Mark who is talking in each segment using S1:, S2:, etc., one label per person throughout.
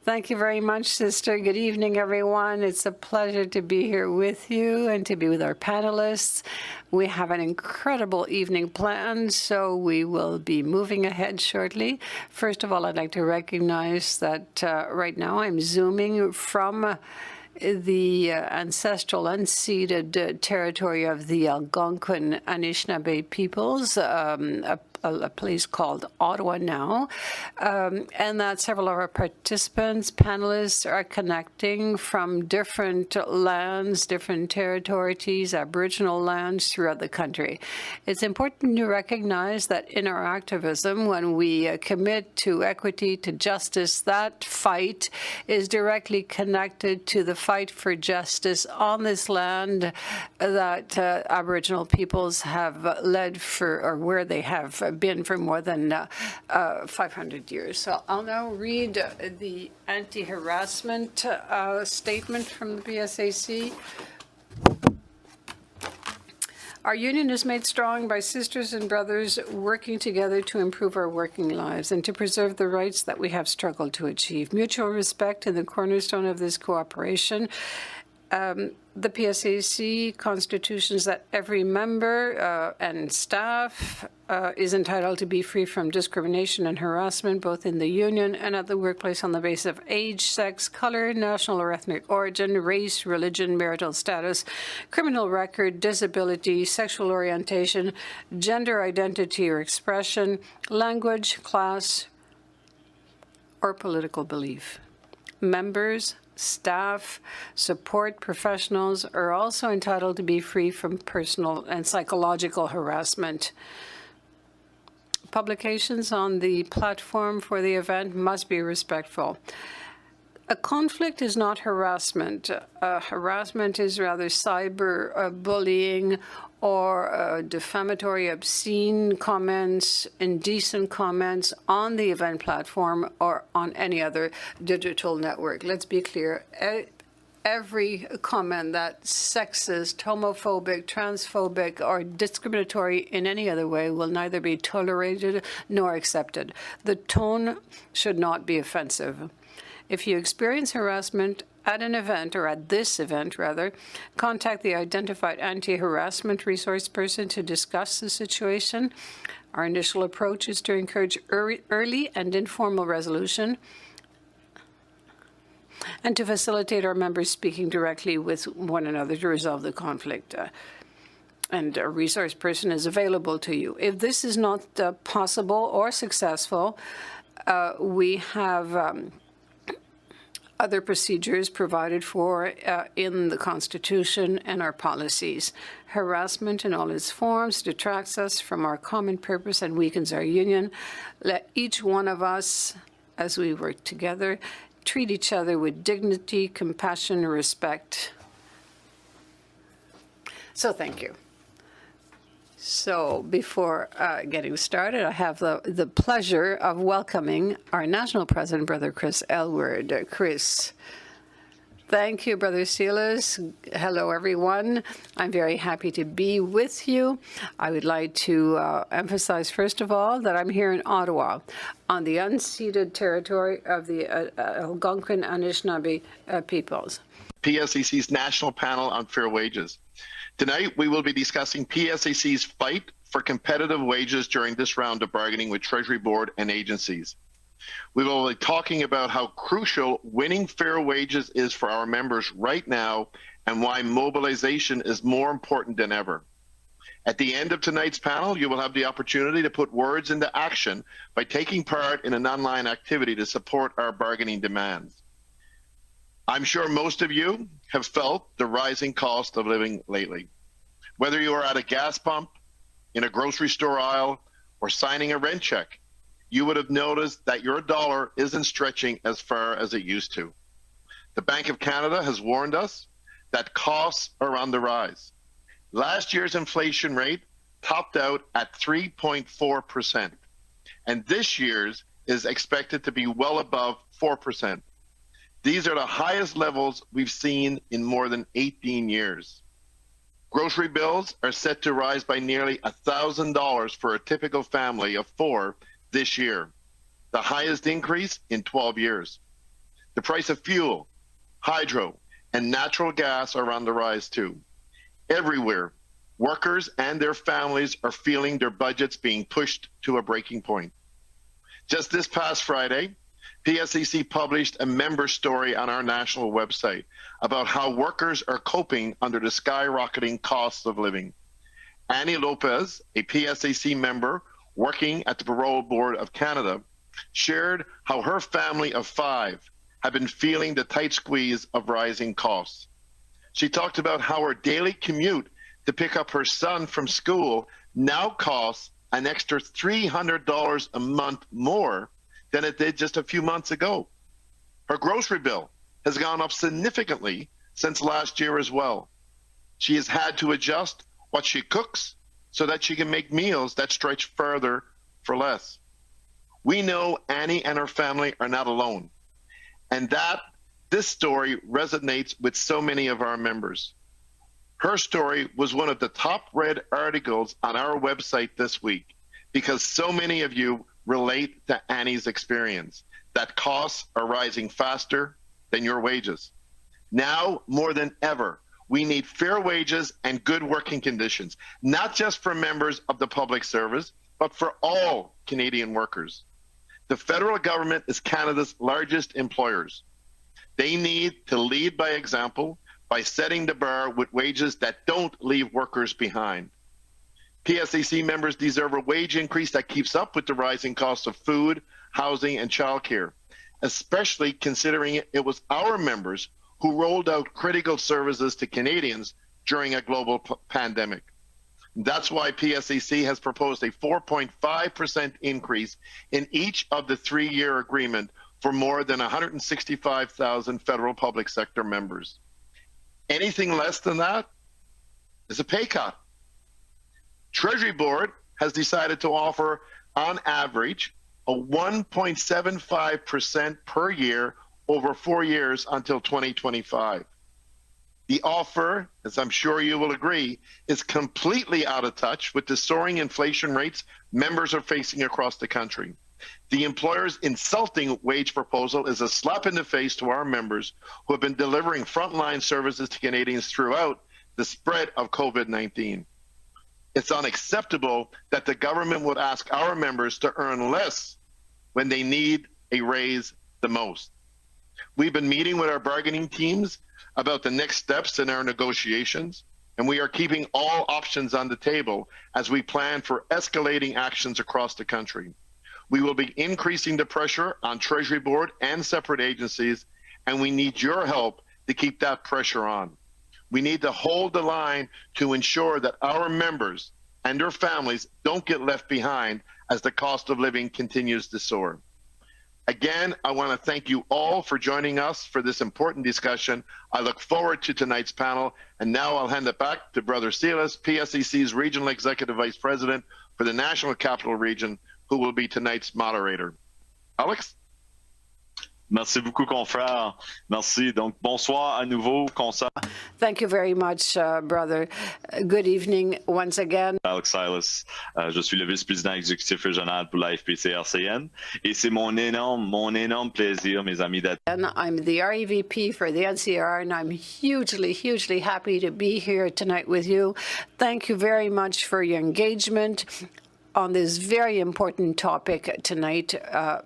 S1: Thank you very much, sister. Good evening, everyone. It's a pleasure to be here with you and to be with our panelists. We have an incredible evening planned, so we will be moving ahead shortly. First of all, I'd like to recognize that right now I'm Zooming from the ancestral unceded territory of the Algonquin Anishinaabe peoples, a place called Ottawa now, and that several of our participants, panelists, are connecting from different lands, different territories, Aboriginal lands throughout the country. It's important to recognize that in our activism, when we commit to equity, to justice, that fight is directly connected to the fight for justice on this land that Aboriginal peoples have led for, or where they have been for more than 500 years. So I'll now read the anti-harassment statement from the PSAC. Our union is made strong by sisters and brothers working together to improve our working lives and to preserve the rights that we have struggled to achieve. Mutual respect is the cornerstone of this cooperation. The PSAC constitutions that every member and staff is entitled to be free from discrimination and harassment, both in the union and at the workplace on the basis of age, sex, color, national or ethnic origin, race, religion, marital status, criminal record, disability, sexual orientation, gender identity or expression, language, class, or political belief. Members, staff, support professionals are also entitled to be free from personal and psychological harassment. Publications on the platform for the event must be respectful. A conflict is not harassment. Harassment is rather cyber bullying or defamatory, obscene comments, indecent comments on the event platform or on any other digital network. Let's be clear. Every comment that's sexist, homophobic, transphobic, or discriminatory in any other way will neither be tolerated nor accepted. The tone should not be offensive. If you experience harassment at an event, or at this event rather, contact the identified anti-harassment resource person to discuss the situation. Our initial approach is to encourage early and informal resolution and to facilitate our members speaking directly with one another to resolve the conflict. And a resource person is available to you. If this is not possible or successful, we have other procedures provided for in the Constitution and our policies. Harassment in all its forms detracts us from our common purpose and weakens our union. Let each one of us, as we work together, treat each other with dignity, compassion, and respect. So thank you. So before getting started, I have the pleasure of welcoming our national president, Brother Chris Elward. Chris. Thank you, Brother Silas. Hello, everyone. I'm very happy to be with you. I would like to emphasize, first of all, that I'm here in Ottawa on the unceded territory of the Algonquin Anishinaabe peoples.
S2: PSAC's National Panel on Fair Wages. Tonight, we will be discussing PSAC's fight for competitive wages during this round of bargaining with Treasury Board and agencies. We will be talking about how crucial winning fair wages is for our members right now and why mobilization is more important than ever. At the end of tonight's panel, you will have the opportunity to put words into action by taking part in an online activity to support our bargaining demands. I'm sure most of you have felt the rising cost of living lately. Whether you are at a gas pump, in a grocery store aisle, or signing a rent check, you would have noticed that your dollar isn't stretching as far as it used to. The Bank of Canada has warned us that costs are on the rise. Last year's inflation rate topped out at 3.4%, and this year's is expected to be well above 4%. These are the highest levels we've seen in more than 18 years. Grocery bills are set to rise by nearly $1,000 for a typical family of 4 this year, the highest increase in 12 years. The price of fuel, hydro, and natural gas are on the rise too. Everywhere, workers and their families are feeling their budgets being pushed to a breaking point. Just this past Friday, PSAC published a member story on our national website about how workers are coping under the skyrocketing costs of living. Annie Lopez, a PSAC member working at the Treasury Board of Canada, shared how her family of 5 have been feeling the tight squeeze of rising costs. She talked about how her daily commute to pick up her son from school now costs an extra $300 a month more than it did just a few months ago. Her grocery bill has gone up significantly since last year as well. She has had to adjust what she cooks so that she can make meals that stretch further for less. We know Annie and her family are not alone, and that this story resonates with so many of our members. Her story was one of the top read articles on our website this week because so many of you relate to Annie's experience, that costs are rising faster than your wages. Now, more than ever, we need fair wages and good working conditions, not just for members of the public service, but for all Canadian workers. The federal government is Canada's largest employers. They need to lead by example by setting the bar with wages that don't leave workers behind. PSAC members deserve a wage increase that keeps up with the rising costs of food, housing, and childcare, especially considering it was our members who rolled out critical services to Canadians during a global pandemic. That's why PSAC has proposed a 4.5% increase in each of the 3-year agreement for more than 165,000 federal public sector members. Anything less than that is a pay cut. Treasury Board has decided to offer, on average, a 1.75% per year over 4 years until 2025. The offer, as I'm sure you will agree, is completely out of touch with the soaring inflation rates members are facing across the country. The employer's insulting wage proposal is a slap in the face to our members who have been delivering frontline services to Canadians throughout the spread of COVID-19. It's unacceptable that the government would ask our members to earn less when they need a raise the most. We've been meeting with our bargaining teams about the next steps in our negotiations, and we are keeping all options on the table as we plan for escalating actions across the country. We will be increasing the pressure on Treasury Board and separate agencies, and we need your help to keep that pressure on. We need to hold the line to ensure that our members and their families don't get left behind as the cost of living continues to soar. Again, I want to thank you all for joining us for this important discussion. I look forward to tonight's panel, and now I'll hand it back to Brother Silas, PSAC's Regional Executive Vice President for the National Capital Region, who will be tonight's moderator. Alex?
S3: Merci beaucoup, confrère. Merci. Donc, bonsoir à nouveau, concert.
S1: Thank you very much, brother. Good evening once again.
S3: Alex Silas. Je suis le vice-président exécutif régional pour la FPC-RCN. Et c'est mon énorme plaisir, mes amis, d'être.
S1: I'm the REVP for the NCR, and I'm hugely happy to be here tonight with you. Thank you very much for your engagement on this very important topic tonight,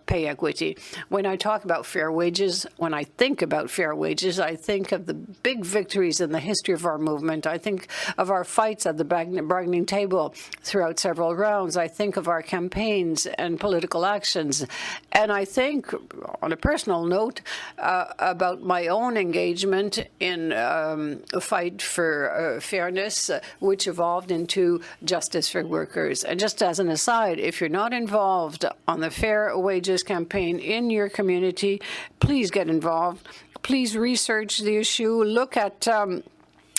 S1: pay equity. When I talk about fair wages, when I think about fair wages, I think of the big victories in the history of our movement. I think of our fights at the bargaining table throughout several rounds. I think of our campaigns and political actions. And I think, on a personal note, about my own engagement in a fight for fairness, which evolved into justice for workers. And just as an aside, if you're not involved on the Fair Wages campaign in your community, please get involved. Please research the issue. Look at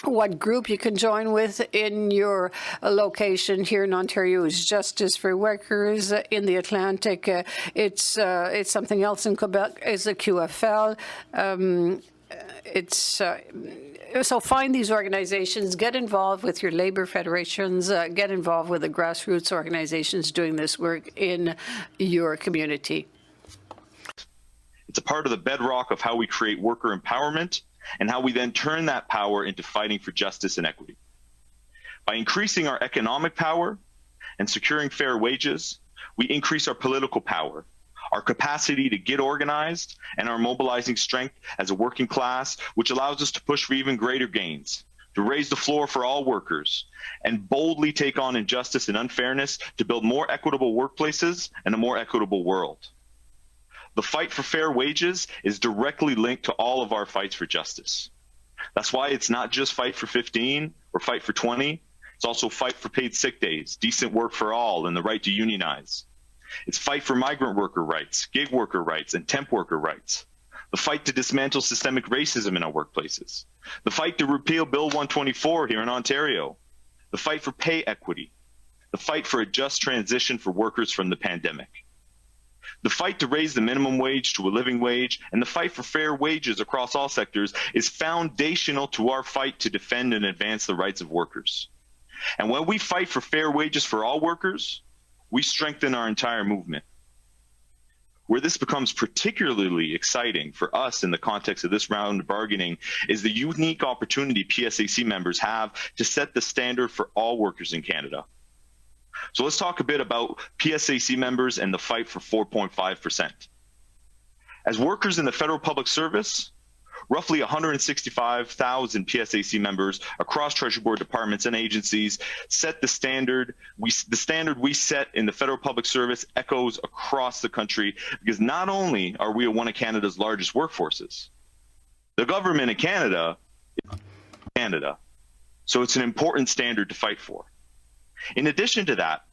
S1: what group you can join with in your location. Here in Ontario is Justice for Workers. In the Atlantic, it's something else. In Quebec is a QFL. So find these organizations, get involved with your labor federations, get involved with the grassroots organizations doing this work in your community.
S3: It's a part of the bedrock of how we create worker empowerment and how we then turn that power into fighting for justice and equity. By increasing our economic power and securing fair wages, we increase our political power, our capacity to get organized, and our mobilizing strength as a working class, which allows us to push for even greater gains, to raise the floor for all workers, and boldly take on injustice and unfairness to build more equitable workplaces and a more equitable world. The fight for fair wages is directly linked to all of our fights for justice. That's why it's not just fight for 15 or fight for 20. It's also fight for paid sick days, decent work for all, and the right to unionize. It's fight for migrant worker rights, gig worker rights, and temp worker rights. The fight to dismantle systemic racism in our workplaces. The fight to repeal Bill 124 here in Ontario. The fight for pay equity. The fight for a just transition for workers from the pandemic. The fight to raise the minimum wage to a living wage and the fight for fair wages across all sectors is foundational to our fight to defend and advance the rights of workers. And when we fight for fair wages for all workers, we strengthen our entire movement. Where this becomes particularly exciting for us in the context of this round of bargaining is the unique opportunity PSAC members have to set the standard for all workers in Canada. So let's talk a bit about PSAC members and the fight for 4.5%. As workers in the federal public service, roughly 165,000 PSAC members across Treasury Board departments and agencies set the standard. The standard we set in the federal public service echoes across the country because not only are we one of Canada's largest workforces, the government in Canada is Canada. So it's an important standard to fight for. In addition to that,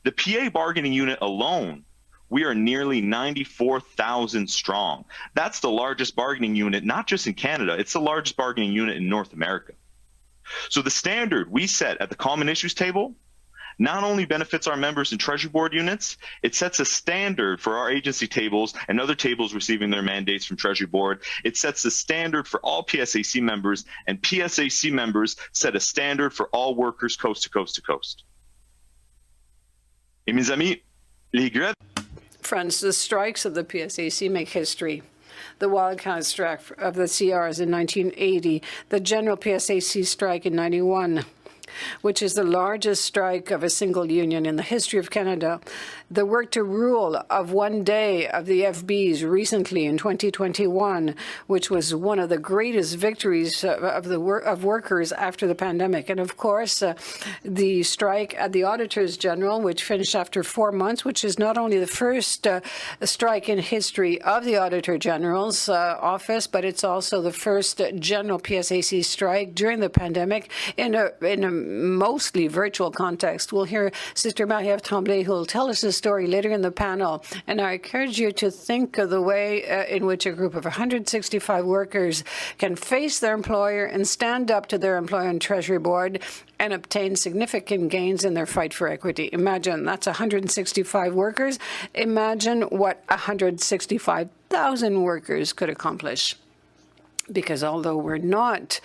S3: the PA bargaining unit alone, we are nearly 94,000 strong. That's the largest bargaining unit, not just in Canada, it's the largest bargaining unit in North America. So the standard we set at the Common Issues table not only benefits our members in Treasury Board units, it sets a standard for our agency tables and other tables receiving their mandates from Treasury Board. It sets the standard for all PSAC members, and PSAC members set a standard for all workers coast to coast to coast. Et mes amis, les grèves.
S1: Friends, the strikes of the PSAC make history. The wildcat strike of the CRs in 1980, the general PSAC strike in 91, which is the largest strike of a single union in the history of Canada, the work to rule of one day of the FBs recently in 2021, which was one of the greatest victories of workers after the pandemic. And of course, the strike at the Auditors General, which finished after 4 months, which is not only the first strike in history of the Auditor General's office, but it's also the first general PSAC strike during the pandemic in a mostly virtual context. We'll hear Sister Marie-Ève Tremblay, who will tell us the story later in the panel. And I encourage you to think of the way in which a group of 165 workers can face their employer and stand up to their employer and Treasury Board and obtain significant gains in their fight for equity. Imagine, that's 165 workers. Imagine what 165,000 workers could accomplish. Because although we're not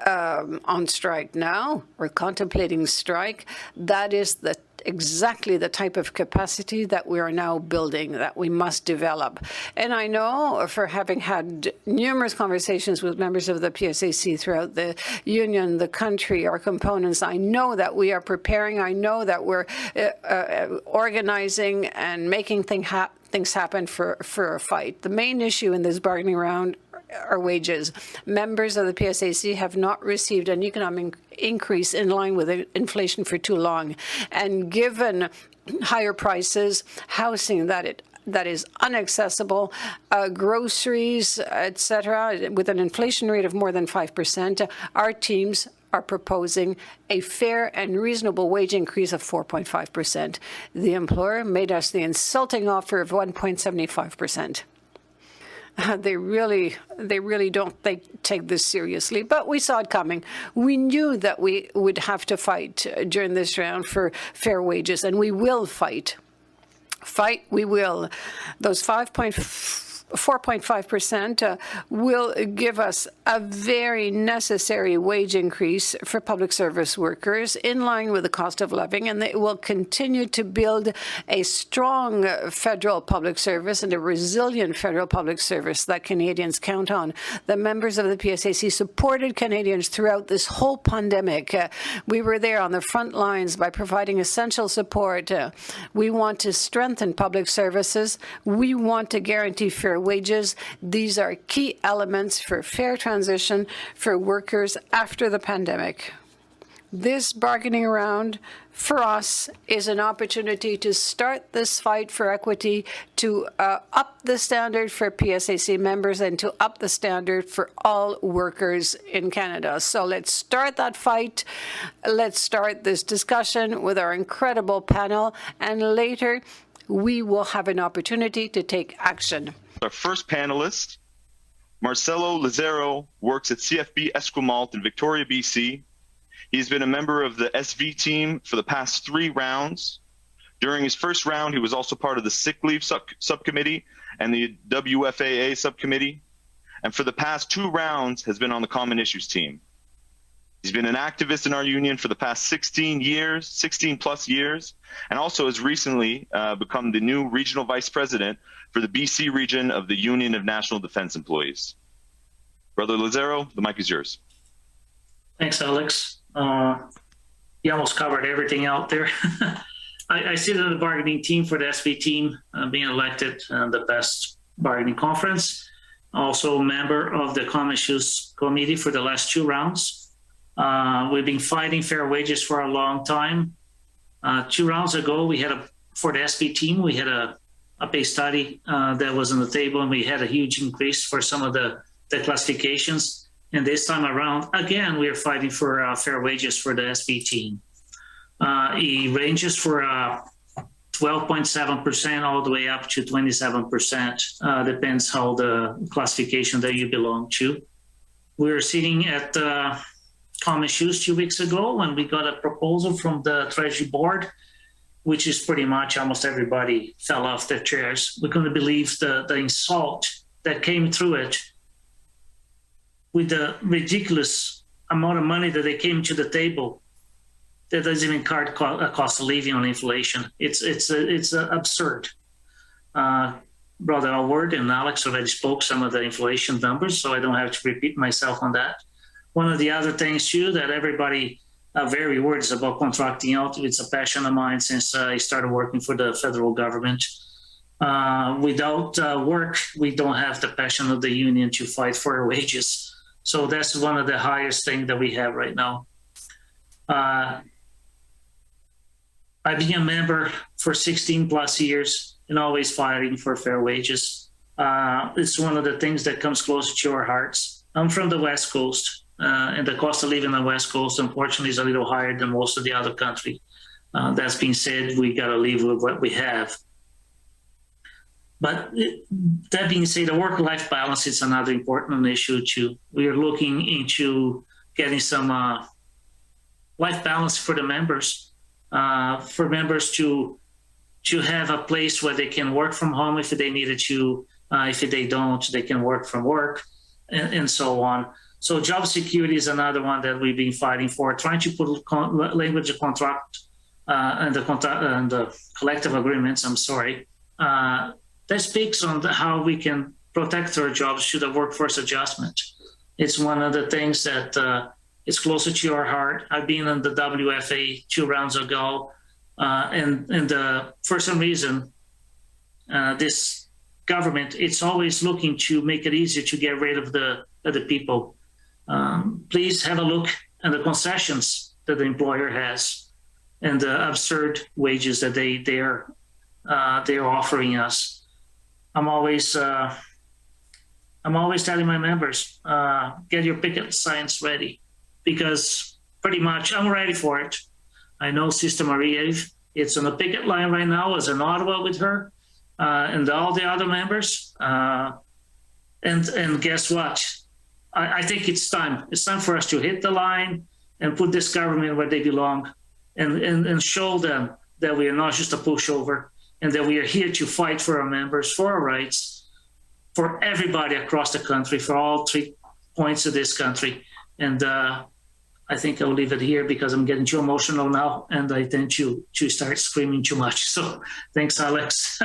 S1: on strike now, we're contemplating strike, that is exactly the type of capacity that we are now building, that we must develop. And I know, for having had numerous conversations with members of the PSAC throughout the union, the country, our components, I know that we are preparing, I know that we're organizing and making things happen for a fight. The main issue in this bargaining round are wages. Members of the PSAC have not received an economic increase in line with inflation for too long. And given higher prices, housing that is inaccessible, groceries, etc., with an inflation rate of more than 5%, our teams are proposing a fair and reasonable wage increase of 4.5%. The employer made us the insulting offer of 1.75%. They really don't take this seriously, but we saw it coming. We knew that we would have to fight during this round for fair wages, and we will fight. Fight, we will. Those 5.5 4.5% will give us a very necessary wage increase for public service workers in line with the cost of living, and it will continue to build a strong federal public service and a resilient federal public service that Canadians count on. The members of the PSAC supported Canadians throughout this whole pandemic. We were there on the front lines by providing essential support. We want to strengthen public services. We want to guarantee fair wages. These are key elements for fair transition for workers after the pandemic. This bargaining round for us is an opportunity to start this fight for equity, to up the standard for PSAC members and to up the standard for all workers in Canada. So let's start that fight. Let's start this discussion with our incredible panel, and later we will have an opportunity to take action.
S3: Our first panelist, Marcelo Lazaro, works at CFB Esquimalt in Victoria, BC. He's been a member of the SV team for the past 3 rounds. During his first round, he was also part of the sick leave subcommittee and the WFAA subcommittee. And for the past 2 rounds has been on the Common Issues team. He's been an activist in our union for the past 16 plus years, and also has recently become the new regional vice president for the BC region of the Union of National Defense Employees. Brother Lazaro, the mic is yours.
S4: Thanks, Alex. You almost covered everything out there. I sit on the bargaining team for the SV team, being elected the best bargaining conference. Also a member of the Common Issues Committee for the last 2 rounds. We've been fighting fair wages for a long time. 2 rounds ago, for the SV team, we had a pay study that was on the table, and we had a huge increase for some of the classifications. And this time around, again, we are fighting for fair wages for the SV team. It ranges for 12.7% all the way up to 27%. Depends how the classification that you belong to. We were sitting at Common Issues 2 weeks ago when we got a proposal from the Treasury Board, which is pretty much almost everybody fell off their chairs. We couldn't believe the insult that came through it, with the ridiculous amount of money that they came to the table that doesn't even cover cost of living on inflation. It's absurd. Brother Alward and Alex already spoke some of the inflation numbers, so I don't have to repeat myself on that. One of the other things too that everybody are very worried is about contracting out. It's a passion of mine since I started working for the federal government. Without work, we don't have the passion of the union to fight for our wages. So that's one of the highest things that we have right now. I've been a member for 16 plus years and always fighting for fair wages. It's one of the things that comes close to our hearts. I'm from the West Coast, and the cost of living on the West Coast, unfortunately, is a little higher than most of the other country. That's being said, we got to live with what we have. But that being said, the work-life balance is another important issue too. We are looking into getting some life balance for the members, for members to have a place where they can work from home if they needed to. If they don't, they can work from work, and so on. So job security is another one that we've been fighting for, trying to put language of contract and the collective agreements. That speaks on how we can protect our jobs through the workforce adjustment. It's one of the things that is closer to our heart. I've been in the WFA 2 rounds ago, and for some reason, this government, it's always looking to make it easier to get rid of the people. Please have a look at the concessions that the employer has and the absurd wages that they're offering us. I'm always telling my members, get your picket signs ready, because pretty much I'm ready for it. I know Sister Maria, it's on the picket line right now, as in Ottawa with her and all the other members. And guess what? I think it's time. It's time for us to hit the line and put this government where they belong, and show them that we are not just a pushover, and that we are here to fight for our members, for our rights, for everybody across the country, for all 3 points of this country. And I think I'll leave it here because I'm getting too emotional now, and I tend to start screaming too much. So thanks, Alex.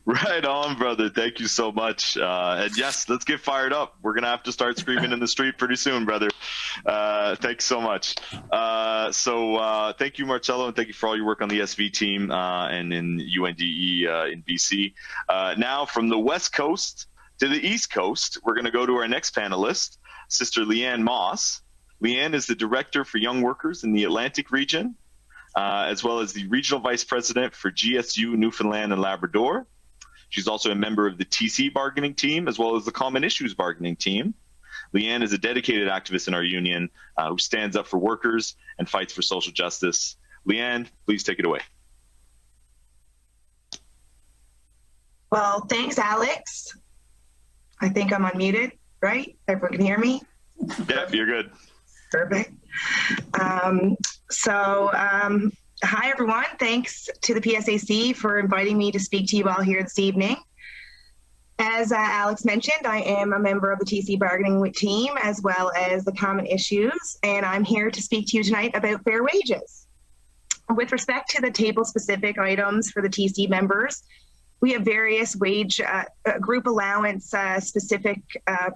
S3: Right on, brother. Thank you so much. And yes, let's get fired up. We're going to have to start screaming in the street pretty soon, brother. Thanks so much. So thank you, Marcello, and thank you for all your work on the SV team and in UNDE in BC. Now, from the West Coast to the East Coast, we're going to go to our next panelist, Sister Leanne Moss. Leanne is the Director for Young Workers in the Atlantic region, as well as the Regional Vice President for GSU Newfoundland and Labrador. She's also a member of the TC bargaining team, as well as the Common Issues bargaining team. Leanne is a dedicated activist in our union who stands up for workers and fights for social justice. Leanne, please take it away.
S5: Well, thanks, Alex. I think I'm unmuted, right? Everyone can hear me?
S3: Yeah, you're good.
S5: Perfect. Hi, everyone. Thanks to the PSAC for inviting me to speak to you all here this evening. As Alex mentioned, I am a member of the TC bargaining team as well as the Common Issues, and I'm here to speak to you tonight about fair wages. With respect to the table-specific items for the TC members, we have various wage group allowance specific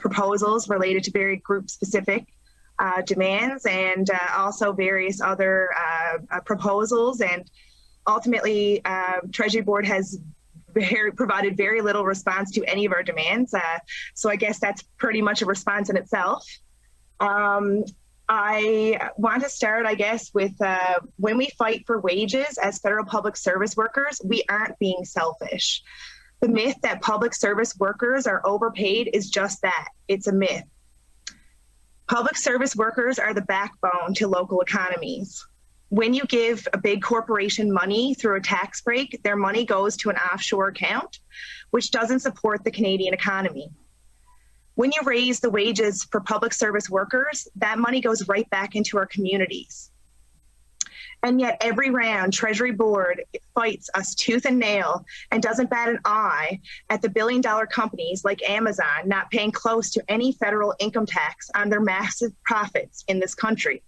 S5: proposals related to very group-specific demands, and also various other proposals. And ultimately, Treasury Board has provided very little response to any of our demands. So I guess that's pretty much a response in itself. I want to start, I guess, with when we fight for wages as federal public service workers, we aren't being selfish. The myth that public service workers are overpaid is just that. It's a myth. Public service workers are the backbone to local economies. When you give a big corporation money through a tax break, their money goes to an offshore account, which doesn't support the Canadian economy. When you raise the wages for public service workers, that money goes right back into our communities. And yet every round, Treasury Board fights us tooth and nail and doesn't bat an eye at the billion-dollar companies like Amazon not paying close to any federal income tax on their massive profits in this country.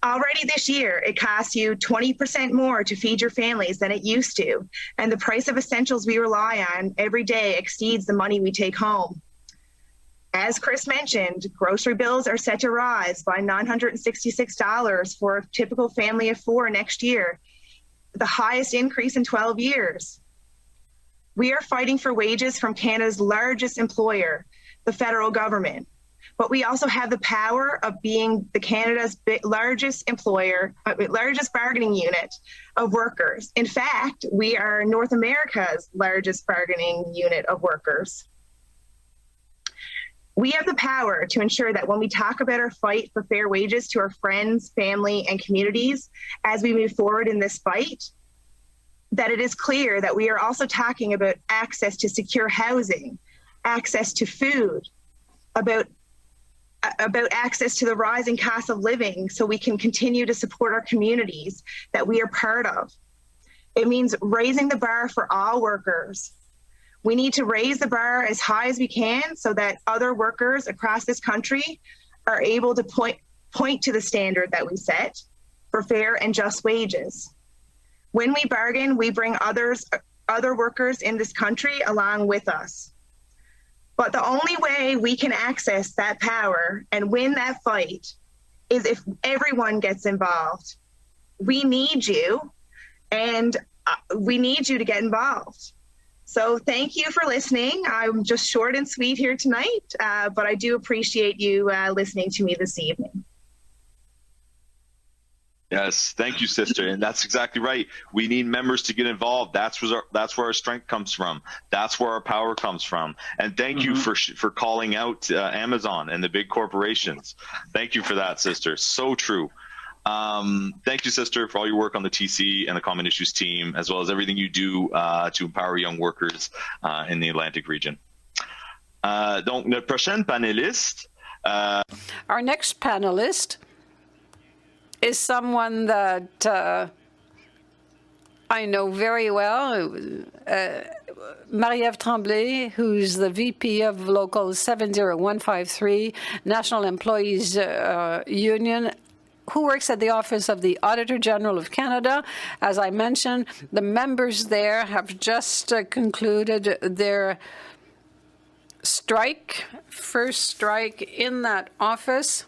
S5: Already this year, it costs you 20% more to feed your families than it used to, and the price of essentials we rely on every day exceeds the money we take home. As Chris mentioned, grocery bills are set to rise by $966 for a typical family of 4 next year, the highest increase in 12 years. We are fighting for wages from Canada's largest employer, the federal government, but we also have the power of being the Canada's largest employer, largest bargaining unit of workers. In fact, we are North America's largest bargaining unit of workers. We have the power to ensure that when we talk about our fight for fair wages to our friends, family, and communities as we move forward in this fight, that it is clear that we are also talking about access to secure housing, access to food, about access to the rising cost of living so we can continue to support our communities that we are part of. It means raising the bar for all workers. We need to raise the bar as high as we can so that other workers across this country are able to point to the standard that we set for fair and just wages. When we bargain, we bring other workers in this country along with us. But the only way we can access that power and win that fight is if everyone gets involved. We need you, and we need you to get involved. So thank you for listening. I'm just short and sweet here tonight, but I do appreciate you listening to me this evening.
S3: Yes, thank you, sister. And that's exactly right. We need members to get involved. That's where our strength comes from. That's where our power comes from. And thank you for calling out Amazon and the big corporations. Thank you for that, sister. So true. Thank you, sister, for all your work on the TC and the Common Issues team, as well as everything you do to empower young workers in the Atlantic region. Donc, notre prochaine panéliste.
S1: Our next panelist is someone that I know very well. Marie-Ève Tremblay, who's the VP of Local 70153, National Employees Union, who works at the Office of the Auditor General of Canada. As I mentioned, the members there have just concluded their strike, first strike in that office,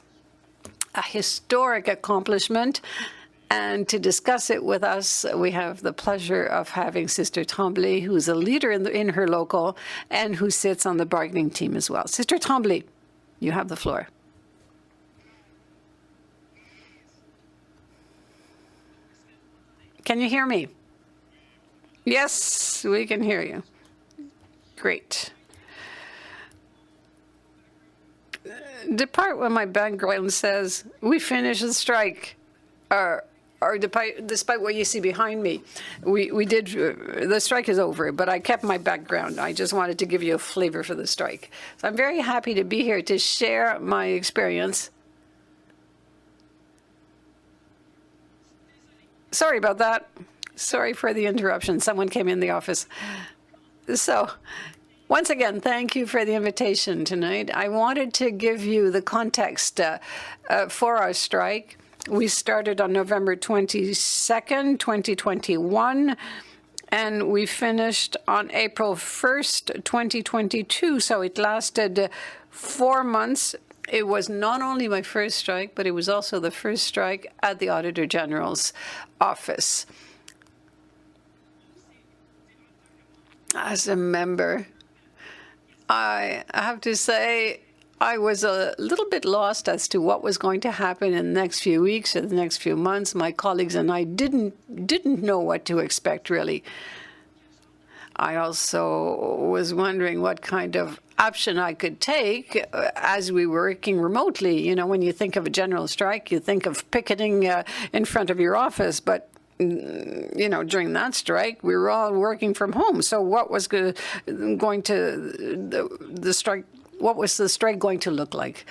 S1: a historic accomplishment. And to discuss it with us, we have the pleasure of having Sister Tremblay, who's a leader in her local and who sits on the bargaining team as well. Sister Tremblay, you have the floor. Can you hear me? Yes, we can hear you. Great. Depart when my background says, we finished the strike. Or despite what you see behind me, we did, the strike is over, but I kept my background. I just wanted to give you a flavor for the strike. So I'm very happy to be here to share my experience. Sorry about that. Sorry for the interruption. Someone came in the office. So, once again, thank you for the invitation tonight. I wanted to give you the context for our strike. We started on November 22nd, 2021, and we finished on April 1st, 2022. So it lasted 4 months. It was not only my first strike, but it was also the first strike at the Auditor General's office. As a member, I have to say, I was a little bit lost as to what was going to happen in the next few weeks or the next few months. My colleagues and I didn't know what to expect, really. I also was wondering what kind of option I could take as we were working remotely. You know, when you think of a general strike, you think of picketing in front of your office, but you know, during that strike, we were all working from home. So what was going to the strike? What was the strike going to look like?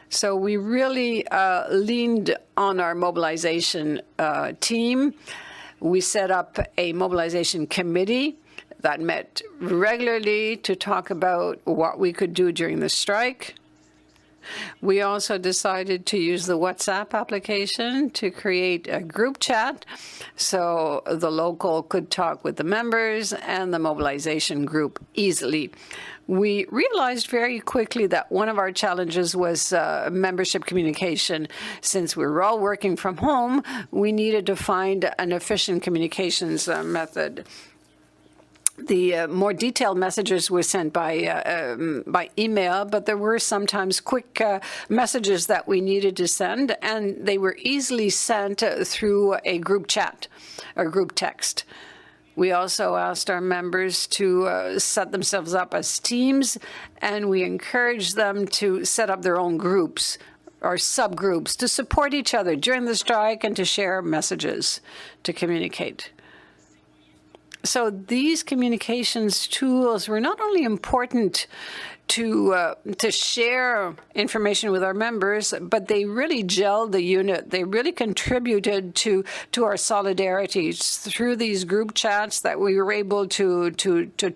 S1: So we really leaned on our mobilization team. We set up a mobilization committee that met regularly to talk about what we could do during the strike. We also decided to use the WhatsApp application to create a group chat so the local could talk with the members and the mobilization group easily. We realized very quickly that one of our challenges was membership communication. Since we were all working from home, we needed to find an efficient communications method. The more detailed messages were sent by email, but there were sometimes quick messages that we needed to send, and they were easily sent through a group chat or group text. We also asked our members to set themselves up as teams, and we encouraged them to set up their own groups or subgroups to support each other during the strike and to share messages to communicate. So these communications tools were not only important to share information with our members, but they really gelled the unit. They really contributed to our solidarity through these group chats that we were able to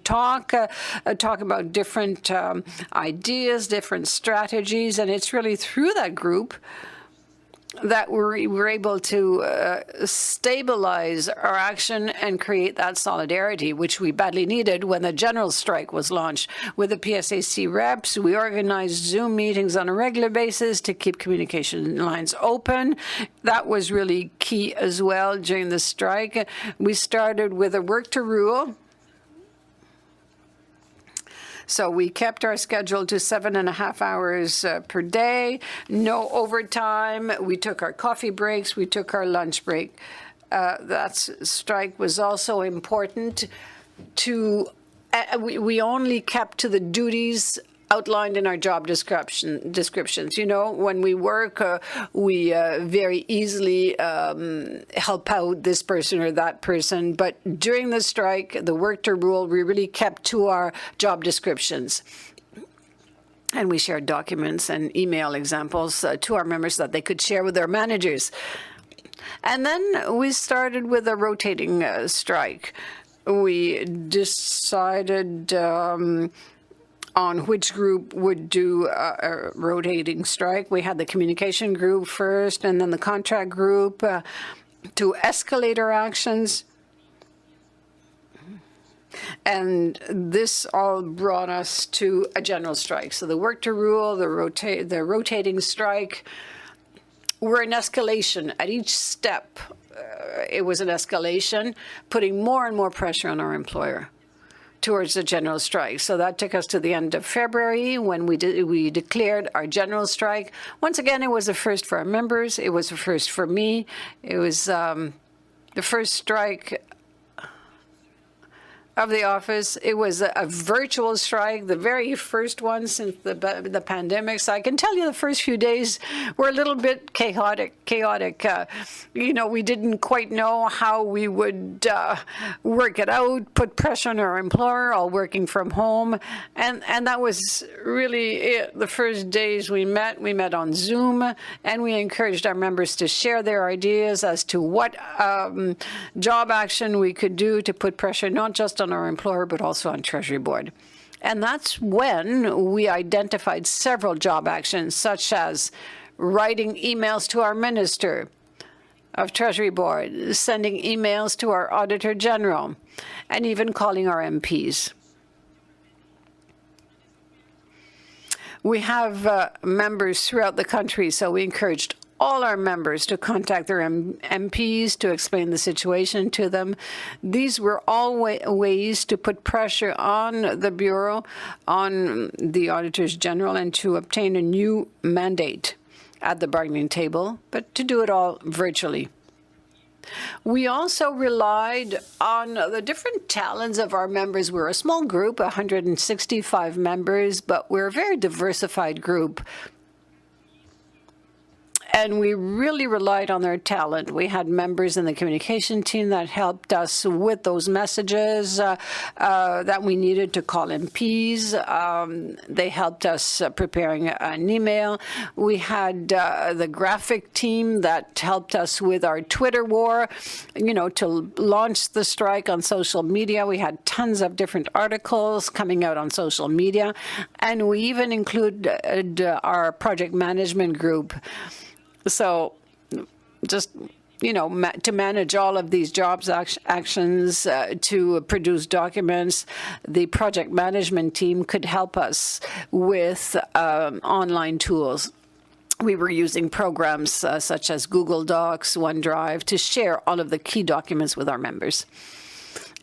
S1: talk about different ideas, different strategies, and it's really through that group that we were able to stabilize our action and create that solidarity, which we badly needed when the general strike was launched. With the PSAC reps, we organized Zoom meetings on a regular basis to keep communication lines open. That was really key as well during the strike. We started with a work to rule. So we kept our schedule to 7.5 hours per day, no overtime. We took our coffee breaks. We took our lunch break. That strike was also important to, we only kept to the duties outlined in our job descriptions. You know, when we work, we very easily help out this person or that person. But during the strike, the work to rule, we really kept to our job descriptions. And we shared documents and email examples to our members that they could share with their managers. And then we started with a rotating strike. we decided on which group would do a rotating strike. We had the communication group first, and then the contract group to escalate our actions. And this all brought us to a general strike. So the work to rule, the rotating strike, were an escalation at each step. It was an escalation, putting more and more pressure on our employer towards the general strike. So that took us to the end of February when we declared our general strike. Once again, it was a first for our members. It was a first for me. It was the first strike of the office. It was a virtual strike, the very first one since the pandemic. So I can tell you the first few days were a little bit chaotic. We didn't quite know how we would work it out, put pressure on our employer, all working from home. And that was really it. The first days we met on Zoom, and we encouraged our members to share their ideas as to what job action we could do to put pressure not just on our employer, but also on Treasury Board. And that's when we identified several job actions, such as writing emails to our Minister of Treasury Board, sending emails to our Auditor General, and even calling our MPs. We have members throughout the country, so we encouraged all our members to contact their MPs to explain the situation to them. These were all ways to put pressure on the Bureau, on the Auditors General, and to obtain a new mandate at the bargaining table, but to do it all virtually. We also relied on the different talents of our members. We're a small group, 165 members, but we're a very diversified group. And we really relied on their talent. We had members in the communication team that helped us with those messages that we needed to call MPs. They helped us preparing an email. We had the graphic team that helped us with our Twitter war, to launch the strike on social media. We had tons of different articles coming out on social media. And we even included our project management group. So just, to manage all of these jobs actions, to produce documents, the project management team could help us with online tools. We were using programs such as Google Docs, OneDrive, to share all of the key documents with our members.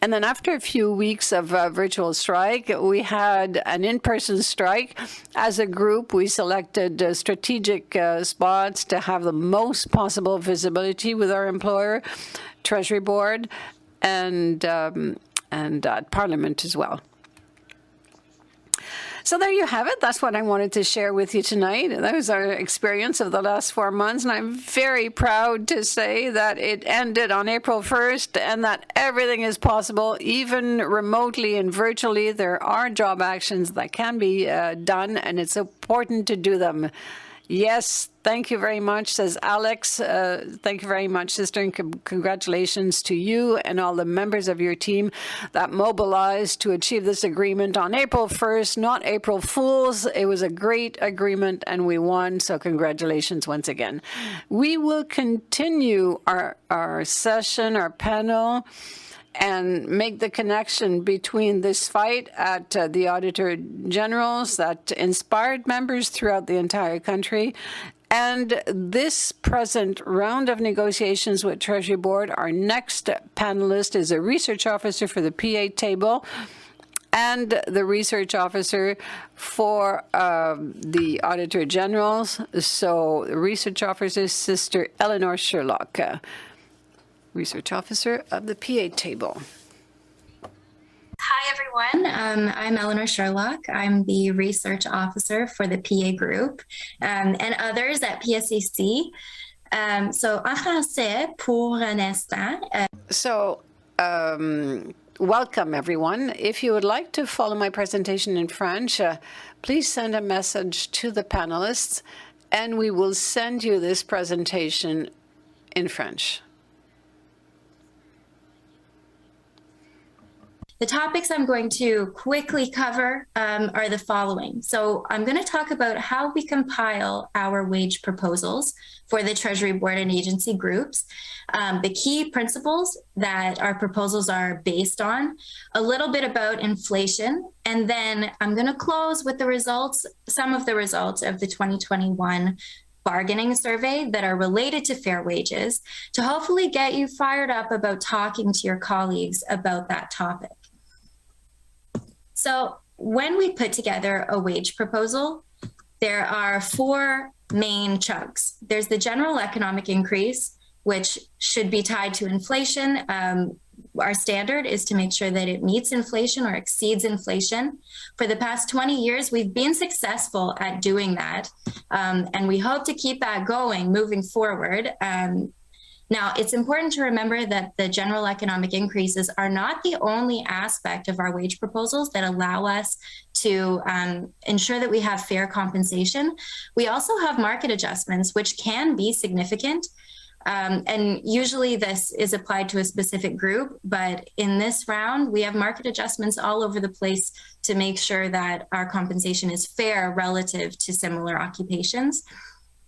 S1: And then after a few weeks of virtual strike, we had an in-person strike. As a group, we selected strategic spots to have the most possible visibility with our employer, Treasury Board, and Parliament as well. So there you have it. That's what I wanted to share with you tonight. That was our experience of the last 4 months, and I'm very proud to say that it ended on April 1st and that everything is possible, even remotely and virtually. There are job actions that can be done, and it's important to do them. Yes, thank you very much, says Alex. Thank you very much, sister, and congratulations to you and all the members of your team that mobilized to achieve this agreement on April 1st, not April Fools. It was a great agreement, and we won, so congratulations once again. We will continue our session, our panel, and make the connection between this fight at the Auditor General's that inspired members throughout the entire country and this present round of negotiations with Treasury Board. Our next panelist is a research officer for the PA table and the research officer for the Auditor General's. So the research officer is Sister Eleanor Sherlock, research officer of the PA table.
S6: Hi, everyone. I'm Eleanor Sherlock. I'm the research officer for the PA group and others at PSAC. So, en français, pour un instant.
S1: Welcome, everyone. If you would like to follow my presentation in French, please send a message to the panelists, and we will send you this presentation in French.
S6: The topics I'm going to quickly cover are the following. So I'm going to talk about how we compile our wage proposals for the Treasury Board and agency groups, the key principles that our proposals are based on, a little bit about inflation, and then I'm going to close with the results, some of the results of the 2021 bargaining survey that are related to fair wages to hopefully get you fired up about talking to your colleagues about that topic. So when we put together a wage proposal, there are 4 main chunks. There's the general economic increase, which should be tied to inflation. Our standard is to make sure that it meets inflation or exceeds inflation. For the past 20 years, we've been successful at doing that, and we hope to keep that going moving forward. Now, it's important to remember that the general economic increases are not the only aspect of our wage proposals that allow us to ensure that we have fair compensation. We also have market adjustments, which can be significant. And usually this is applied to a specific group, but in this round, we have market adjustments all over the place to make sure that our compensation is fair relative to similar occupations.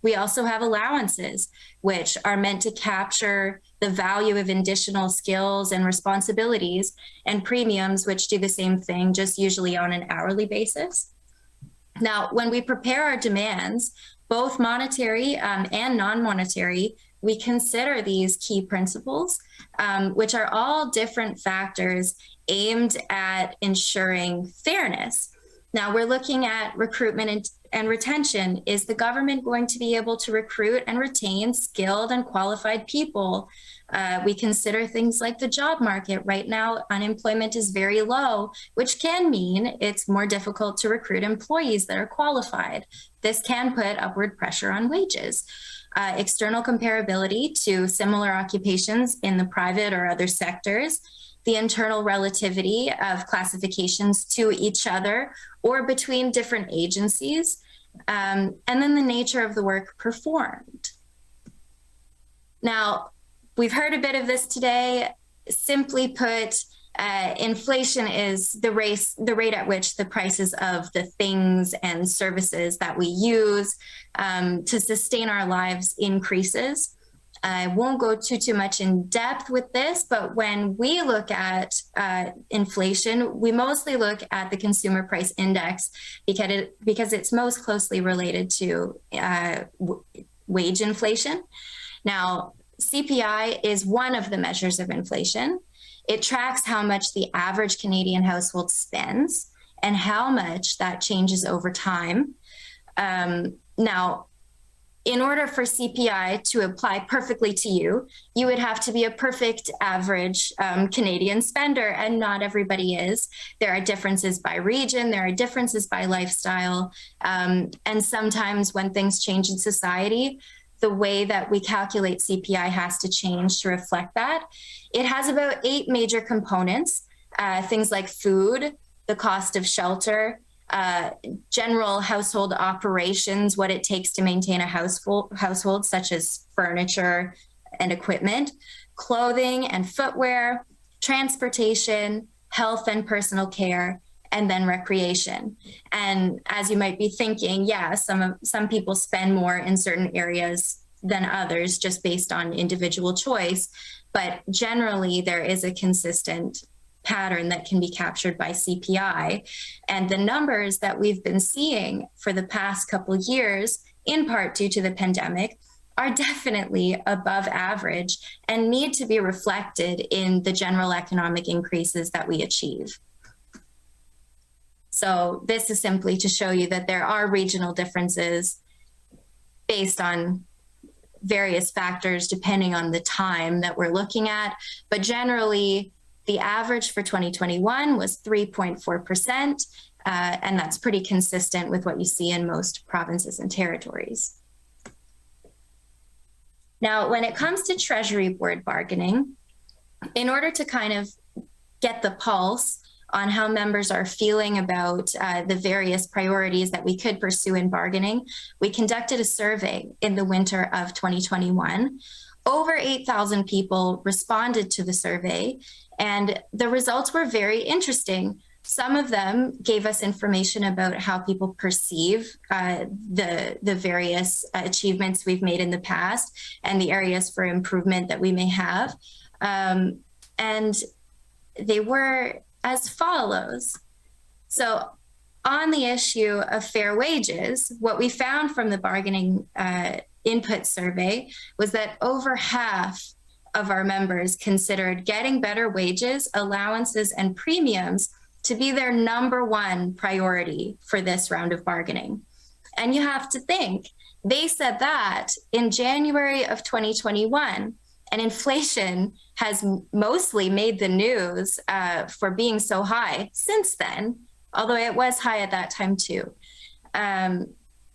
S6: We also have allowances, which are meant to capture the value of additional skills and responsibilities, and premiums, which do the same thing, just usually on an hourly basis. Now, when we prepare our demands, both monetary and non-monetary, we consider these key principles, which are all different factors aimed at ensuring fairness. Now, we're looking at recruitment and retention. Is the government going to be able to recruit and retain skilled and qualified people? We consider things like the job market. Right now, unemployment is very low, which can mean it's more difficult to recruit employees that are qualified. This can put upward pressure on wages. External comparability to similar occupations in the private or other sectors, the internal relativity of classifications to each other or between different agencies, and then the nature of the work performed. Now, we've heard a bit of this today. Simply put, inflation is the rate at which the prices of the things and services that we use to sustain our lives increases. I won't go too much in depth with this, but when we look at inflation, we mostly look at the consumer price index because it's most closely related to wage inflation. Now, CPI is one of the measures of inflation. It tracks how much the average Canadian household spends and how much that changes over time. Now, in order for CPI to apply perfectly to you, you would have to be a perfect average Canadian spender, and not everybody is. There are differences by region, there are differences by lifestyle, and sometimes when things change in society, the way that we calculate CPI has to change to reflect that. It has about 8 major components, things like food, the cost of shelter, general household operations, what it takes to maintain a household, such as furniture and equipment, clothing and footwear, transportation, health and personal care, and then recreation. And as you might be thinking, yeah, some people spend more in certain areas than others just based on individual choice, but generally there is a consistent pattern that can be captured by CPI. And the numbers that we've been seeing for the past couple of years, in part due to the pandemic, are definitely above average and need to be reflected in the general economic increases that we achieve. So this is simply to show you that there are regional differences based on various factors depending on the time that we're looking at, but generally the average for 2021 was 3.4%, and that's pretty consistent with what you see in most provinces and territories. Now, when it comes to Treasury Board bargaining, in order to kind of get the pulse on how members are feeling about the various priorities that we could pursue in bargaining, we conducted a survey in the winter of 2021 Over 8,000 people responded to the survey, and the results were very interesting. Some of them gave us information about how people perceive the various achievements we've made in the past and the areas for improvement that we may have. And they were as follows. So on the issue of fair wages, what we found from the bargaining input survey was that over half of our members considered getting better wages, allowances, and premiums to be their number one priority for this round of bargaining. And you have to think, they said that in January of 2021, and inflation has mostly made the news for being so high since then, although it was high at that time too.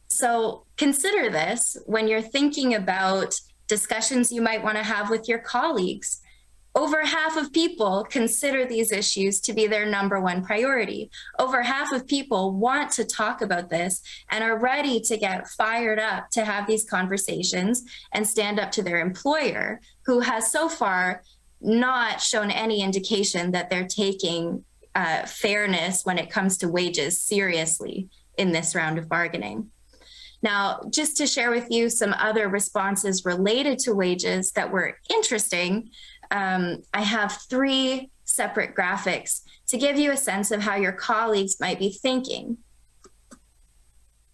S6: So consider this when you're thinking about discussions you might want to have with your colleagues. Over half of people consider these issues to be their number one priority. Over half of people want to talk about this and are ready to get fired up to have these conversations and stand up to their employer, who has so far not shown any indication that they're taking fairness when it comes to wages seriously in this round of bargaining. Now, just to share with you some other responses related to wages that were interesting, I have 3 separate graphics to give you a sense of how your colleagues might be thinking.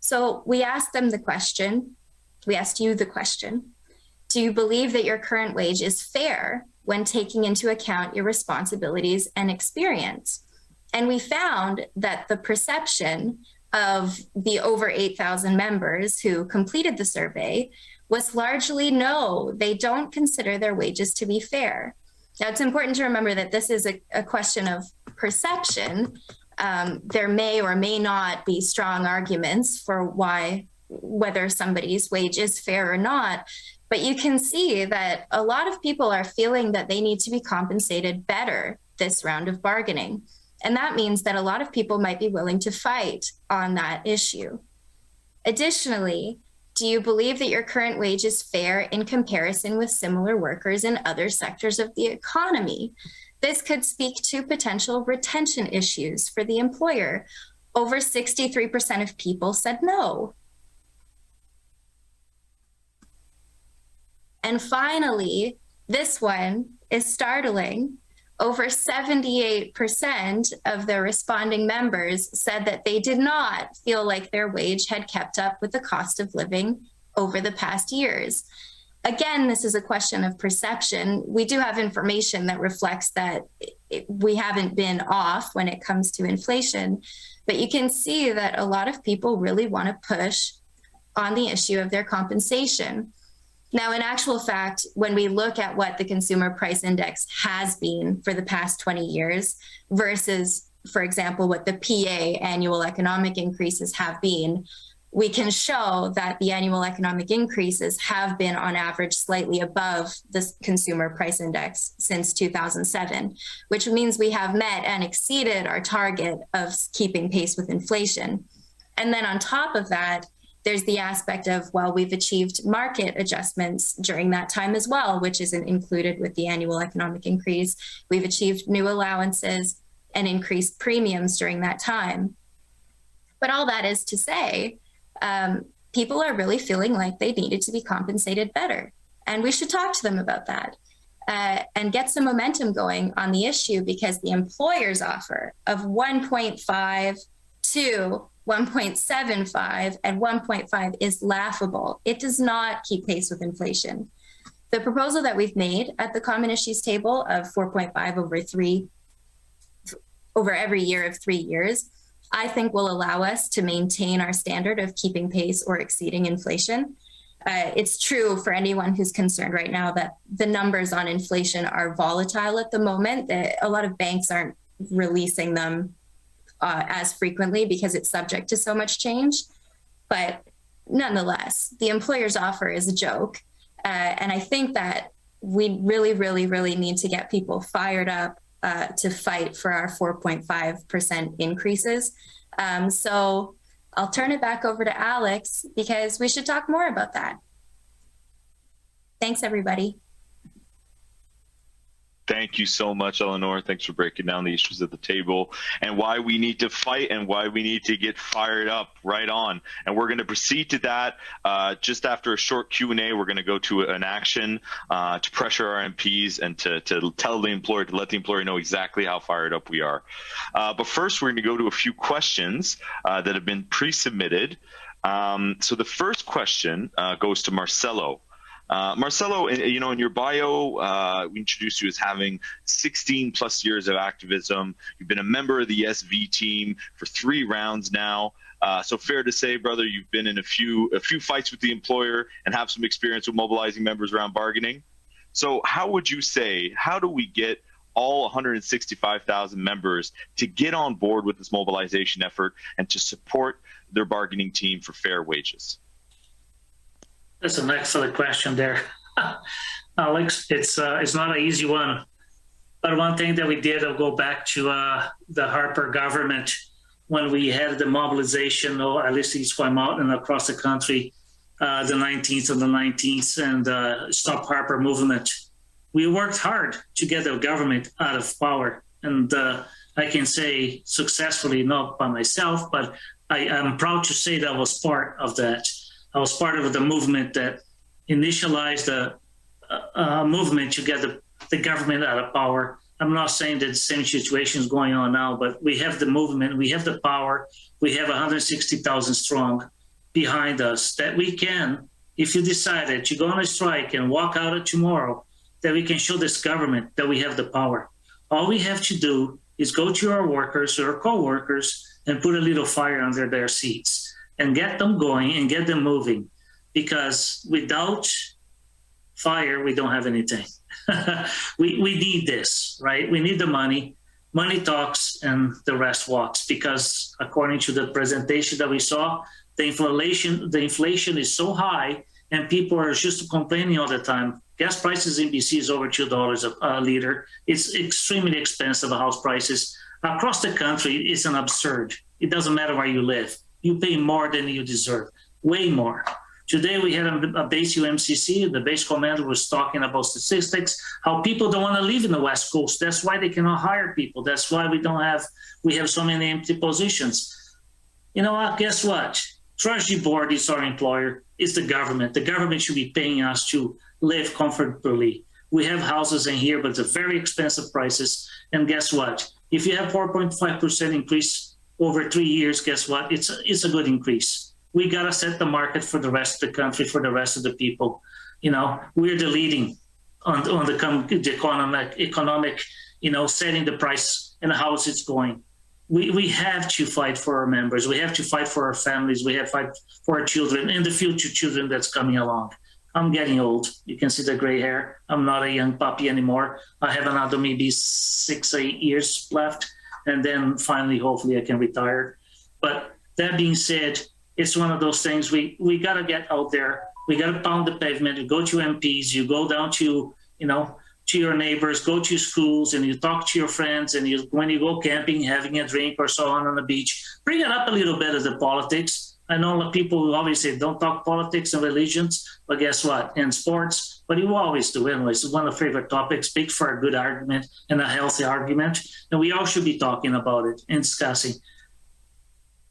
S6: So we asked you the question, do you believe that your current wage is fair when taking into account your responsibilities and experience? And we found that the perception of the over 8,000 members who completed the survey was largely no, they don't consider their wages to be fair. Now, it's important to remember that this is a question of perception. There may or may not be strong arguments for whether somebody's wage is fair or not, but you can see that a lot of people are feeling that they need to be compensated better this round of bargaining. And that means that a lot of people might be willing to fight on that issue. Additionally, do you believe that your current wage is fair in comparison with similar workers in other sectors of the economy? This could speak to potential retention issues for the employer. Over 63% of people said no. And finally, this one is startling. Over 78% of the responding members said that they did not feel like their wage had kept up with the cost of living over the past years. Again, this is a question of perception. We do have information that reflects that we haven't been off when it comes to inflation, but you can see that a lot of people really want to push on the issue of their compensation. Now, in actual fact, when we look at what the consumer price index has been for the past 20 years versus, for example, what the PA annual economic increases have been, we can show that the annual economic increases have been on average slightly above the consumer price index since 2007, which means we have met and exceeded our target of keeping pace with inflation. And then on top of that, there's the aspect of, well, we've achieved market adjustments during that time as well, which isn't included with the annual economic increase. We've achieved new allowances and increased premiums during that time. But all that is to say, people are really feeling like they needed to be compensated better. And we should talk to them about that and get some momentum going on the issue, because the employer's offer of 1.5 to 1.75 and 1.5 is laughable. It does not keep pace with inflation. The proposal that we've made at the common issues table of 4.5 over every year of 3 years, I think will allow us to maintain our standard of keeping pace or exceeding inflation. It's true for anyone who's concerned right now that the numbers on inflation are volatile at the moment. A lot of banks aren't releasing them as frequently because it's subject to so much change. But nonetheless, the employer's offer is a joke. And I think that we really, really, really need to get people fired up to fight for our 4.5% increases. So I'll turn it back over to Alex because we should talk more about that. Thanks, everybody.
S3: Thank you so much, Eleanor. Thanks for breaking down the issues at the table and why we need to fight and why we need to get fired up. Right on. And we're going to proceed to that just after a short Q&A. We're going to go to an action to pressure our MPs and to tell the employer, to let the employer know exactly how fired up we are. But first, we're going to go to a few questions that have been pre-submitted. So the first question goes to Marcelo. Marcelo, you know, in your bio, we introduced you as having 16 plus years of activism. You've been a member of the SV team for 3 rounds now. So fair to say, brother, you've been in a few fights with the employer and have some experience with mobilizing members around bargaining. So how would you say, how do we get all 165,000 members to get on board with this mobilization effort and to support their bargaining team for fair wages?
S4: That's an excellent question there, Alex. It's not an easy one, but one thing that we did, I'll go back to the Harper government when we had the mobilization, or at least East White Mountain across the country, the 19th and the 19th, and Stop Harper movement. We worked hard to get the government out of power, and I can say successfully, not by myself, but I'm proud to say that I was part of that. I was part of the movement that initialized a movement to get the government out of power. I'm not saying that the same situation is going on now, but we have the movement, we have the power, we have 160,000 strong behind us that we can, if you decided to go on a strike and walk out of tomorrow, that we can show this government that we have the power. All we have to do is go to our workers or co-workers and put a little fire under their seats and get them going and get them moving, because without fire, we don't have anything. we need this, right? We need the money. Money talks and the rest walks, because according to the presentation that we saw, the inflation is so high and people are just complaining all the time. Gas prices in BC is over $2 a liter. It's extremely expensive, house prices. Across the country, it's an absurd. It doesn't matter where you live. You pay more than you deserve, way more. Today we had a base UMCC, the base commander was talking about statistics, how people don't want to live in the West Coast. That's why they cannot hire people. That's why we have so many empty positions. You know what, guess what? Treasury Board is our employer, it's the government. The government should be paying us to live comfortably. We have houses in here, but they're very expensive prices. And guess what? If you have 4.5% increase over 3 years, guess what? It's a good increase. We got to set the market for the rest of the country, for the rest of the people. You know, we're the leading on the economic, you know, setting the price and how it's going. We have to fight for our members. We have to fight for our families. We have to fight for our children and the future children that's coming along. I'm getting old. You can see the gray hair. I'm not a young puppy anymore. I have another maybe 6-8 years left. And then finally, hopefully I can retire. But that being said, it's one of those things we got to get out there. We got to pound the pavement. You go to MPs, you go down to, you know, to your neighbors, go to schools, and you talk to your friends. And when you go camping, having a drink or so on the beach, bring it up a little bit of the politics. I know a lot of people always say don't talk politics and religions, but guess what? In sports, but you always do anyways. It's one of the favorite topics. Speak for a good argument and a healthy argument. And we all should be talking about it and discussing.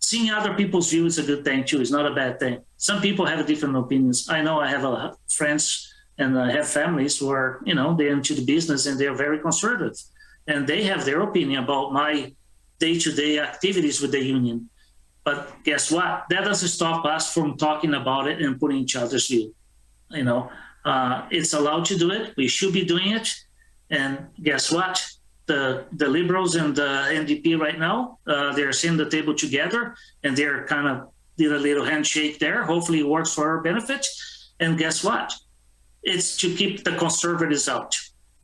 S4: Seeing other people's views is a good thing too. It's not a bad thing. Some people have different opinions. I know I have friends and I have families who are, you know, they're into the business and they're very conservative. And they have their opinion about my day-to-day activities with the union. But guess what? That doesn't stop us from talking about it and putting each other's view. You know, it's allowed to do it. We should be doing it. And guess what? The Liberals and the NDP right now, they're sitting at the table together and they're kind of did a little handshake there. Hopefully it works for our benefit. And guess what? It's to keep the conservatives out.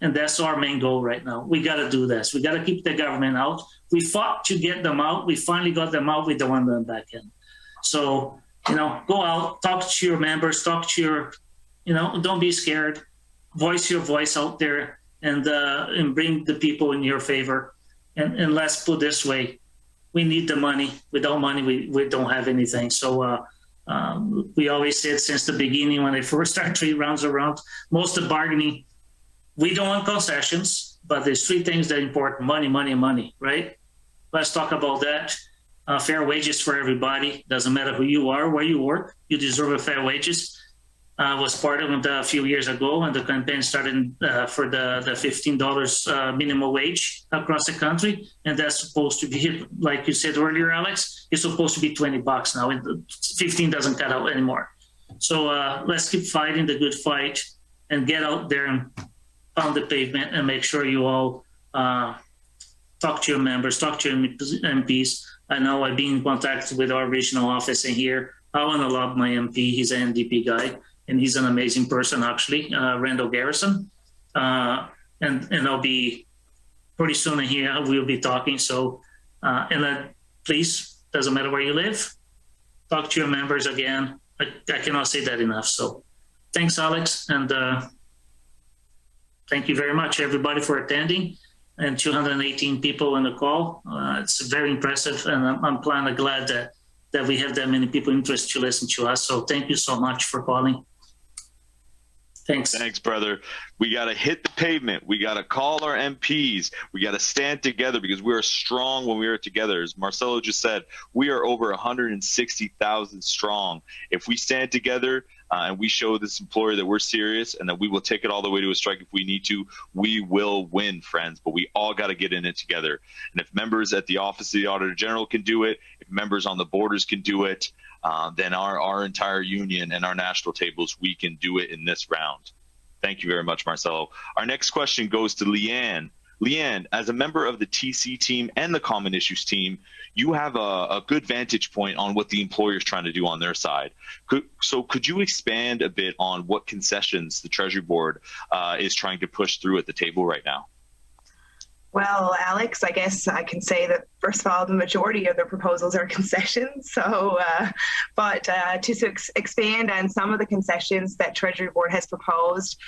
S4: And that's our main goal right now. We got to do this. We got to keep the government out. We fought to get them out. We finally got them out. We don't want them back in. So, you know, go out, talk to your members, talk to your, you know, don't be scared. Voice your voice out there and bring the people in your favor. And let's put it this way. We need the money. Without money, we don't have anything. So we always said since the beginning when they first started 3 rounds around, most of the bargaining, we don't want concessions. but there's three things that are important: money, money, and money, right? Let's talk about that. Fair wages for everybody. Doesn't matter who you are, where you work, you deserve a fair wages. Was part of it a few years ago, and the campaign started for the $15 minimum wage across the country, and that's supposed to be, like you said earlier, Alex, it's supposed to be $20 now. 15 doesn't cut out anymore. So let's keep fighting the good fight and get out there and pound the pavement and make sure you all talk to your members, talk to your MPs. I know I've been in contact with our regional office in here. I want to love my MP. He's an NDP guy, and he's an amazing person, actually, Randall Garrison. And I'll be pretty soon in here. We'll be talking. So, please, doesn't matter where you live, talk to your members again. I cannot say that enough. So thanks, Alex. And thank you very much, everybody, for attending. And 218 people on the call. It's very impressive. And I'm kind of glad that we have that many people interested to listen to us. So thank you so much for calling. Thanks.
S3: Thanks, brother. We got to hit the pavement. We got to call our MPs. We got to stand together because we are strong when we are together. As Marcelo just said, we are over 160,000 strong. If we stand together and we show this employer that we're serious and that we will take it all the way to a strike if we need to, we will win, friends. But we all got to get in it together. And if members at the Office of the Auditor General can do it, if members on the borders can do it, then our entire union and our national tables, we can do it in this round. Thank you very much, Marcelo. Our next question goes to Leanne. Leanne, as a member of the TC team and the Common Issues team, you have a good vantage point on what the employer is trying to do on their side. Could you expand a bit on what concessions the Treasury Board is trying to push through at the table right now?
S5: Well, Alex, I guess I can say that, first of all, the majority of the proposals are concessions. So, but to expand on some of the concessions that Treasury Board has proposed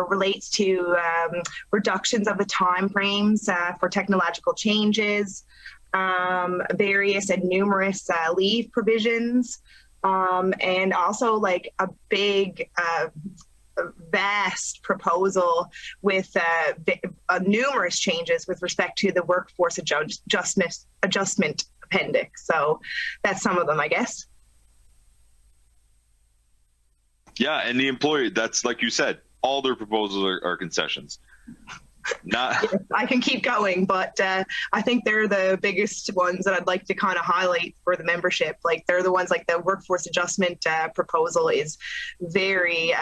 S5: relates to reductions of the time frames for technological changes, various and numerous leave provisions, and also like a big vast proposal with numerous changes with respect to the workforce adjustment appendix. So that's some of them, I guess.
S3: Yeah, and the employer, that's like you said, all their proposals are concessions. Not
S5: I can keep going, but I think they're the biggest ones that I'd like to kind of highlight for the membership. Like they're the ones like the workforce adjustment proposal is very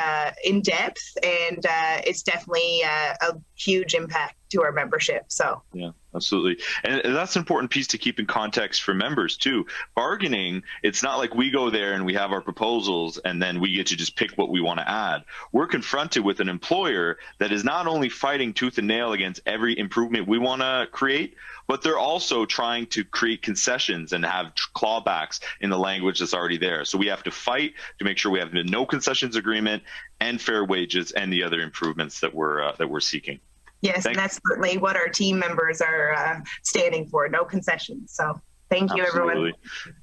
S5: in depth, and it's definitely a huge impact to our membership. So
S3: yeah, absolutely. And that's an important piece to keep in context for members too. Bargaining, it's not like we go there and we have our proposals and then we get to just pick what we want to add. We're confronted with an employer that is not only fighting tooth and nail against every improvement we want to create, but they're also trying to create concessions and have clawbacks in the language that's already there. So we have to fight to make sure we have the no concessions agreement and fair wages and the other improvements that we're seeking.
S5: Yes, and that's certainly what our team members are standing for, no concessions. So thank you, everyone.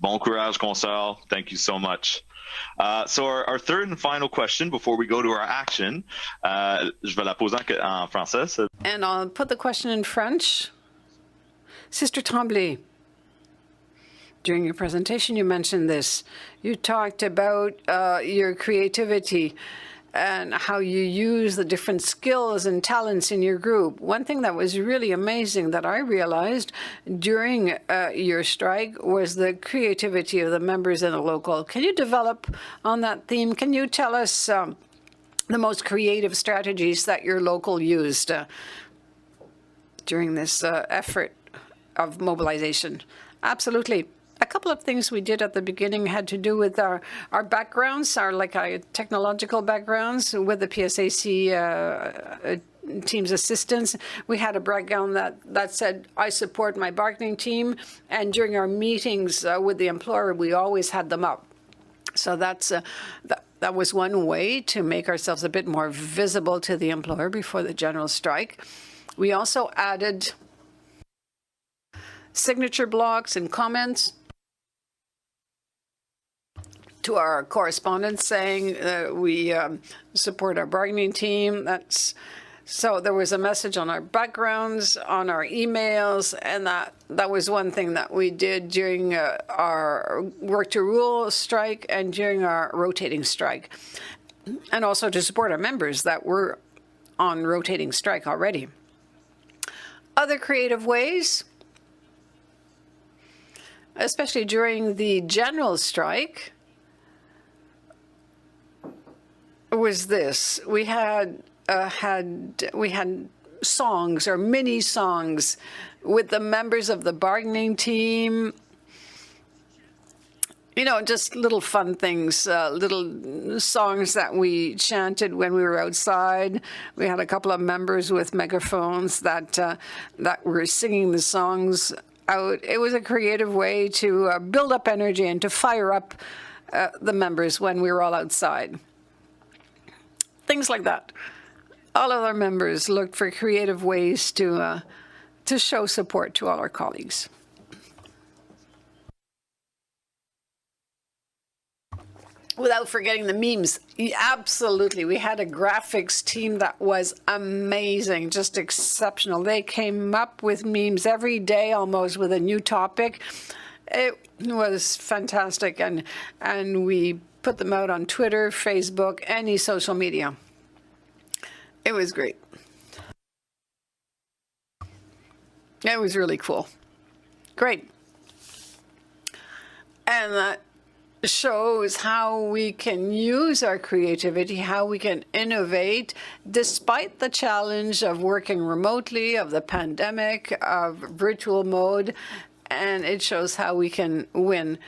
S3: Bon courage, Gonçalo. Thank you so much. So our third and final question before we go to our action, je vais la poser en français.
S1: And I'll put the question in French. Sister Tremblay, during your presentation, you mentioned this. You talked about your creativity and how you use the different skills and talents in your group. One thing that was really amazing that I realized during your strike was the creativity of the members in the local. Can you develop on that theme? Can you tell us the most creative strategies that your local used during this effort of mobilization? Absolutely. A couple of things we did at the beginning had to do with our backgrounds, our technological backgrounds with the PSAC team's assistance. We had a breakdown that said, I support my bargaining team. And during our meetings with the employer, we always had them up. So that was one way to make ourselves a bit more visible to the employer before the general strike. We also added signature blocks and comments to our correspondence saying we support our bargaining team. That's So there was a message on our backgrounds, on our emails, and that was one thing that we did during our work to rule strike and during our rotating strike, and also to support our members that were on rotating strike already. Other creative ways, especially during the general strike, was this. We had songs or mini songs with the members of the bargaining team. You know, just little fun things, little songs that we chanted when we were outside. We had a couple of members with megaphones that were singing the songs out. It was a creative way to build up energy and to fire up the members when we were all outside. Things like that. All of our members looked for creative ways to show support to all our colleagues. Without forgetting the memes, absolutely. We had a graphics team that was amazing, just exceptional. They came up with memes every day almost with a new topic. It was fantastic, and we put them out on Twitter, Facebook, any social media. It was great. It was really cool. Great. And that shows how we can use our creativity, how we can innovate despite the challenge of working remotely, of the pandemic, of virtual mode, and it shows how we can win.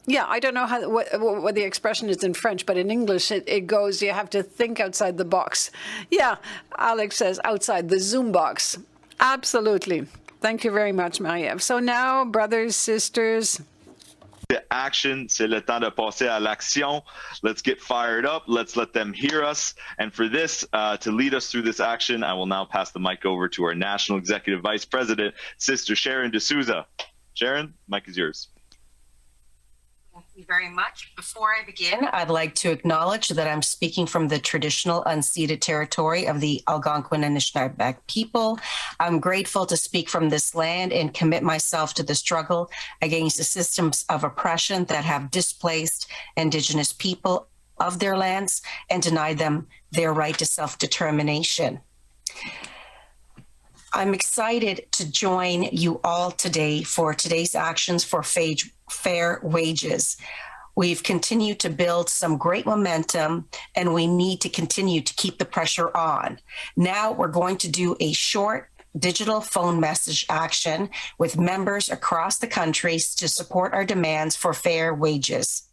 S1: Yeah, I don't know what the expression is in French, but in English it goes, you have to think outside the box. Yeah, Alex says outside the Zoom box. Absolutely. Thank you very much, Marie-Ève. So now, brothers, sisters.
S3: Action, c'est le temps de passer à l'action. Let's get fired up. Let's let them hear us. And for this, to lead us through this action, I will now pass the mic over to our National Executive Vice President, Sister Sharon D'Souza. Sharon, mic is yours.
S7: Thank you very much. Before I begin, I'd like to acknowledge that I'm speaking from the traditional unceded territory of the Algonquin and Anishinaabe people. I'm grateful to speak from this land and commit myself to the struggle against the systems of oppression that have displaced Indigenous people of their lands and denied them their right to self-determination. I'm excited to join you all today for today's actions for fair wages. We've continued to build some great momentum, and we need to continue to keep the pressure on. Now we're going to do a short digital phone message action with members across the country to support our demands for fair wages.